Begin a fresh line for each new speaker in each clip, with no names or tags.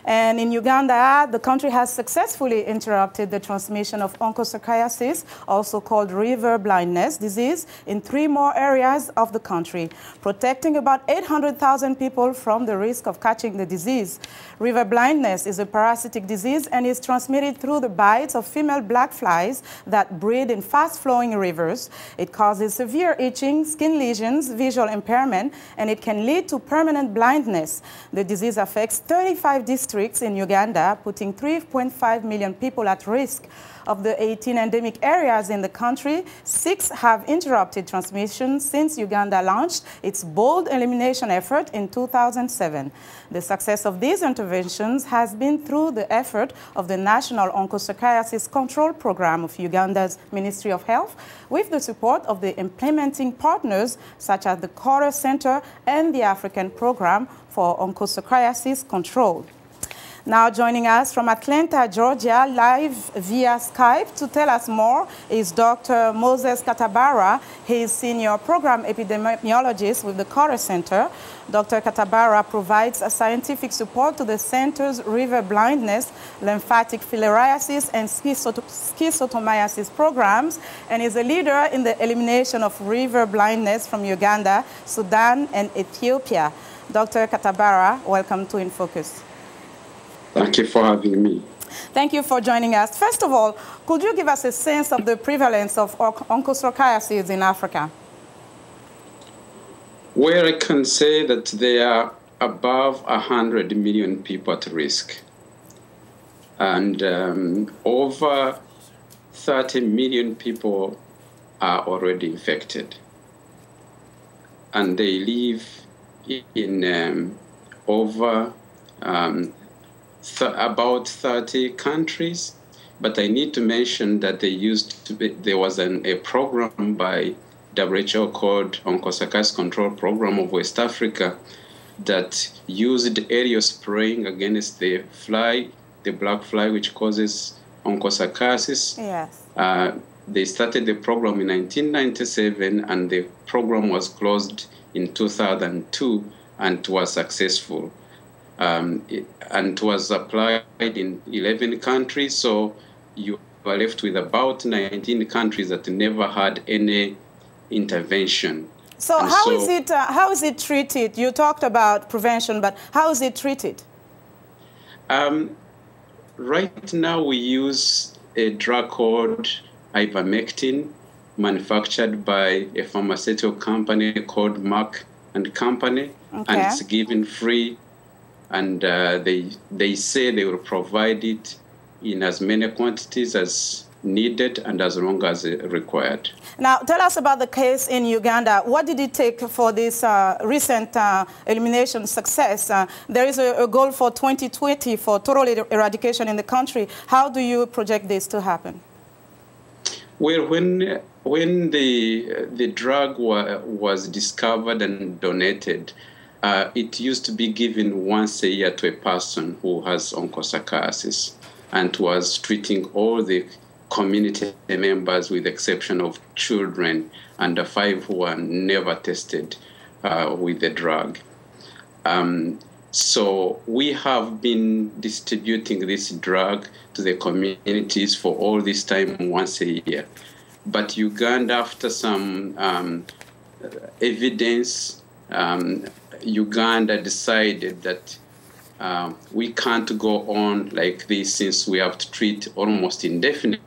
And in Uganda, the country has successfully interrupted the transmission of onchocerciasis, also called river blindness disease, in 3 more areas of the country, protecting about 800,000 people from the risk of catching the disease. River blindness is a parasitic disease and is transmitted through the bites of female black flies that breed in fast-flowing rivers. It causes severe itching, skin lesions, visual impairment, and it can lead to permanent blindness. The disease affects 35 districts in Uganda, putting 3.5 million people at risk. Of the 18 endemic areas in the country, 6 have interrupted transmission since Uganda launched its bold elimination effort in 2007. The success of these interventions has been through the effort of the National Onchocerciasis Control Program of Uganda's Ministry of Health, with the support of the implementing partners such as the Carter Center and the African Program for Onchocerciasis Control. Now joining us from Atlanta, Georgia, live via Skype to tell us more is Dr. Moses Katabarwa. He is Senior Program Epidemiologist with the Carter Center. Dr. Katabarwa provides scientific support to the center's river blindness, lymphatic filariasis, and schistosomiasis programs, and is a leader in the elimination of river blindness from Uganda, Sudan, and Ethiopia. Dr. Katabarwa, welcome to In Focus.
Thank you for having me.
Thank you for joining us. First of all, could you give us a sense of the prevalence of onchocerciasis in Africa?
Well, I can say that there are above 100 million people at risk. And over 30 million people are already infected. And they live in over about 30 countries, but I need to mention that there was a program by WHO called Onchocerciasis Control Program of West Africa that used aerial spraying against the fly, the black fly, which causes onchocerciasis.
Yes.
They started the program in 1997, and the program was closed in 2002, and it was successful. And it was applied in 11 countries, so you are left with about 19 countries that never had any intervention.
So how is it treated? You talked about prevention, but how is it treated?
Right now we use a drug called ivermectin, manufactured by a pharmaceutical company called Merck and Company,
okay.
And it's given free. And they say they will provide it in as many quantities as needed and as long as required.
Now, tell us about the case in Uganda. What did it take for this recent elimination success? There is a goal for 2020 for total eradication in the country. How do you project this to happen?
Well, when the drug was discovered and donated, it used to be given once a year to a person who has onchocerciasis, and was treating all the community members with the exception of children under 5 who were never tested with the drug. So we have been distributing this drug to the communities for all this time once a year. But Uganda, after some evidence, Uganda decided that we can't go on like this, since we have to treat almost indefinitely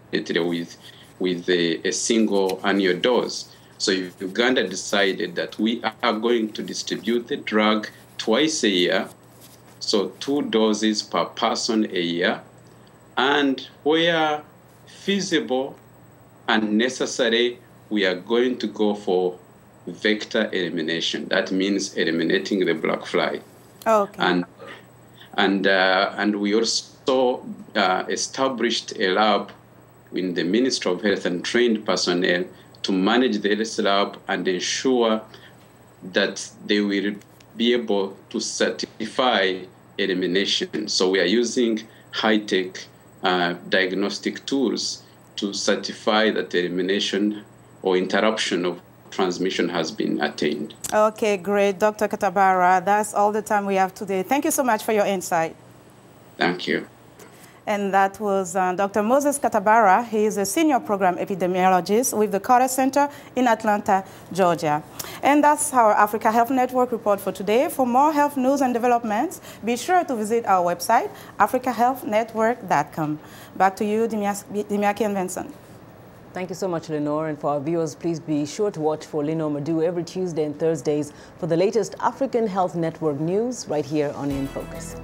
with a single annual dose. So Uganda decided that we are going to distribute the drug twice a year, so 2 doses per person a year, and where feasible and necessary, we are going to go for vector elimination. That means eliminating the black fly.
Okay.
And we also established a lab in the Ministry of Health and trained personnel to manage this lab and ensure that they will be able to certify elimination. So we are using high-tech diagnostic tools to certify that elimination or interruption of transmission has been attained.
Okay, great. Dr. Katabarwa, that's all the time we have today. Thank you so much for your insight.
Thank you.
And that was Dr. Moses Katabarwa. He is a senior program epidemiologist with the Carter Center in Atlanta, Georgia. And that's our Africa Health Network report for today. For more health news and developments, be sure to visit our website, africahealthnetwork.com. Back to you, Dimiaki and Vincent.
Thank you so much, Linord. And for our viewers, please be sure to watch for Linord Moudou every Tuesday and Thursdays for the latest African Health Network news right here on In Focus.